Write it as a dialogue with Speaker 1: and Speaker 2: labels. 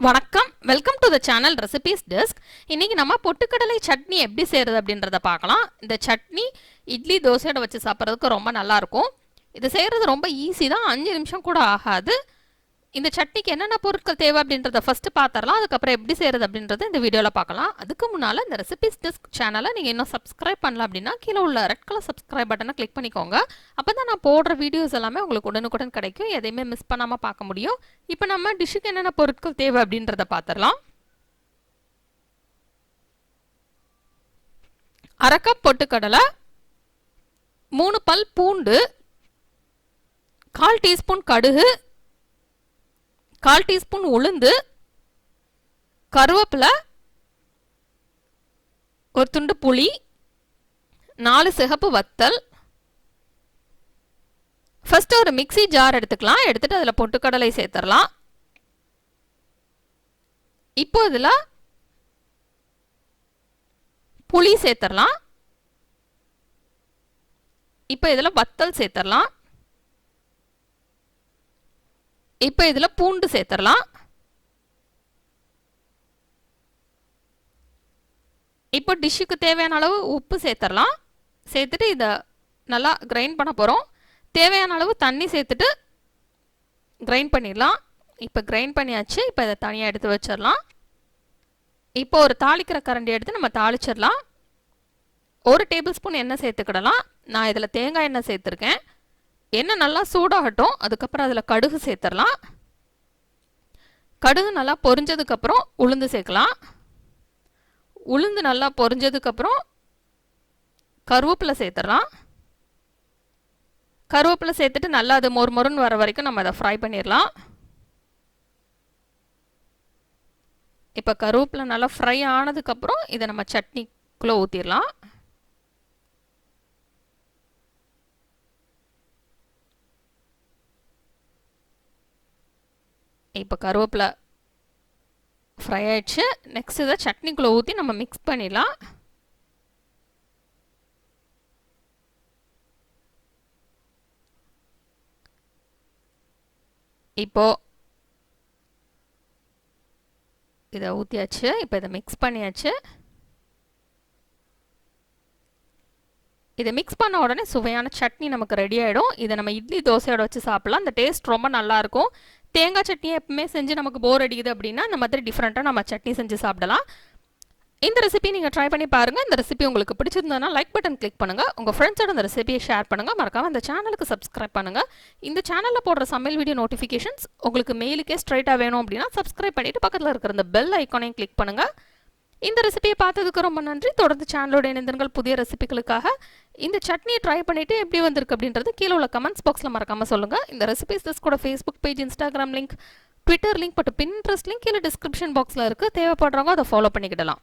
Speaker 1: வணக்கம், welcome to the channel recipes desk. இன்னைக்கு நம்ம பொட்டுக்கடலை சட்னி எப்படி செய்யறது அப்படின்றத பார்க்கலாம். இந்த சட்னி இட்லி தோசையோட வச்சு சாப்பிட்றதுக்கு ரொம்ப நல்லா இருக்கும். இது செய்யறது ரொம்ப ஈஸி தான், 5 நிமிஷம் கூட ஆகாது. இந்த சட்னிக்கு என்னென்ன பொருட்கள் தேவை அப்படின்றத ஃபர்ஸ்ட் பார்த்துடலாம். அதுக்கப்புறம் எப்படி செய்யறது அப்படின்றத இந்த வீடியோவில் பார்க்கலாம். அதுக்கு முன்னால் இந்த ரெசிபீஸ் டெஸ்க் சேனலை நீங்கள் இன்னும் சப்ஸ்கிரைப் பண்ணல அப்படின்னா கீழே உள்ள ரெட் கலர் சப்ஸ்கிரைப் பட்டனை கிளிக் பண்ணிக்கோங்க. அப்போ தான் நான் போடுற வீடியோஸ் எல்லாமே உங்களுக்கு உடனுக்குடன் கிடைக்கும், எதையுமே மிஸ் பண்ணாமல் பார்க்க முடியும். இப்போ நம்ம டிஷ்ஷுக்கு என்னென்ன பொருட்கள் தேவை அப்படின்றத பார்த்துடலாம். 1/2 கப் பொட்டுக்கடலை, 3 பல் பூண்டு, 1/4 டீஸ்பூன் கடுகு, 1/4 டீஸ்பூன் உளுந்து, கருவேப்பிலை, ஒரு துண்டு புளி, 4 சிகப்பு வத்தல். ஃபர்ஸ்ட் ஒரு மிக்ஸி ஜார் எடுத்துக்கலாம். எடுத்துட்டு அதில் பொட்டுக்கடலை சேர்த்துடலாம். இப்போ இதில் புளி சேர்த்துடலாம். இப்போ இதில் வத்தல் சேர்த்துடலாம். இப்போ இதில் பூண்டு சேர்த்துடலாம். இப்போ டிஷ்ஷுக்கு தேவையான அளவு உப்பு சேர்த்துடலாம். சேர்த்துட்டு இதை நல்லா கிரைண்ட் பண்ண போகிறோம். தேவையான அளவு தண்ணி சேர்த்துட்டு கிரைண்ட் பண்ணிடலாம். இப்போ கிரைண்ட் பண்ணியாச்சு. இப்போ இதை தனியாக எடுத்து வச்சிடலாம். இப்போ ஒரு தாளிக்கிற கரண்டி எடுத்து நம்ம தாளிச்சிடலாம். 1 டேபிள் ஸ்பூன் எண்ணெய் சேர்த்துக்கிடலாம். நான் இதில் தேங்காய் எண்ணெய் சேர்த்துருக்கேன். எண்ணெய் நல்லா சூடாகட்டும். அதுக்கப்புறம் அதில் கடுகு சேர்த்துடலாம். கடுகு நல்லா பொரிஞ்சதுக்கப்புறம் உளுந்து சேர்க்கலாம். உளுந்து நல்லா பொரிஞ்சதுக்கப்புறம் கருவேப்பிலை சேர்த்துடலாம். கருவேப்பிலை சேர்த்துட்டு நல்லா அது மொறுமொறுன்னு வர வரைக்கும் நம்ம அதை ஃப்ரை பண்ணிடலாம். இப்போ கருவேப்பிலை நல்லா ஃப்ரை ஆனதுக்கப்புறம் இதை நம்ம சட்னிக்குள்ளே ஊற்றிடலாம். இப்போ கருவேப்பிலை ஃப்ரை ஆயிடுச்சு. நெக்ஸ்ட் இதை சட்னிக்குள்ளே ஊற்றி நம்ம மிக்ஸ் பண்ணிடலாம். இப்போ இதை ஊற்றியாச்சு. இப்போ இதை மிக்ஸ் பண்ணியாச்சு. இதை மிக்ஸ் பண்ண உடனே சுவையான சட்னி நமக்கு ரெடி ஆகிடும். இதை நம்ம இட்லி தோசையோட வச்சு சாப்பிடலாம். இந்த டேஸ்ட் ரொம்ப நல்லாயிருக்கும். தேங்காய் சட்னி எப்பவுமே செஞ்சு நமக்கு போர் அடிக்குது அப்படின்னா இந்த மாதிரி டிஃப்ரெண்ட்டாக நம்ம சட்னி செஞ்சு சாப்பிடலாம். இந்த ரெசிபி நீங்கள் ட்ரை பண்ணி பாருங்கள். இந்த ரெசிபி உங்களுக்கு பிடிச்சிருந்ததுன்னா லைக் பட்டன் கிளிக் பண்ணுங்கள். உங்கள் ஃப்ரெண்ட்ஸோட இந்த ரெசிபியை ஷேர் பண்ணுங்கள். மறக்காமல் இந்த சேனலுக்கு சப்ஸ்கிரைப் பண்ணுங்கள். இந்த சேனலில் போடுற சமையல் வீடியோ நோட்டிஃபிகேஷன்ஸ் உங்களுக்கு மெயிலுக்கே ஸ்ட்ரைட்டாக வேணும் அப்படின்னா சப்ஸ்கிரைப் பண்ணிவிட்டு பக்கத்தில் இருக்கிற இந்த பெல் ஐக்கானையும் கிளிக் பண்ணுங்கள். இந்த ரெசிபியை பார்த்ததுக்கு ரொம்ப நன்றி. தொடர்ந்து சேனலோட இணைந்தீர்கள் புதிய ரெசிபிகளுக்காக. இந்த சட்னியை ட்ரை பண்ணிவிட்டு எப்படி வந்திருக்கு அப்படின்றது கீழே உள்ள கமெண்ட்ஸ் பாக்ஸில் மறக்காமல் சொல்லுங்கள். இந்த ரெசிபிஸ் டெஸ்க் கூட Facebook page, Instagram link, Twitter link, but Pinterest link கீழே டிஸ்கிரிப்ஷன் பாக்ஸில் இருக்குது. தேவைப்படுறவங்க அதை ஃபாலோ பண்ணிக்கிடலாம்.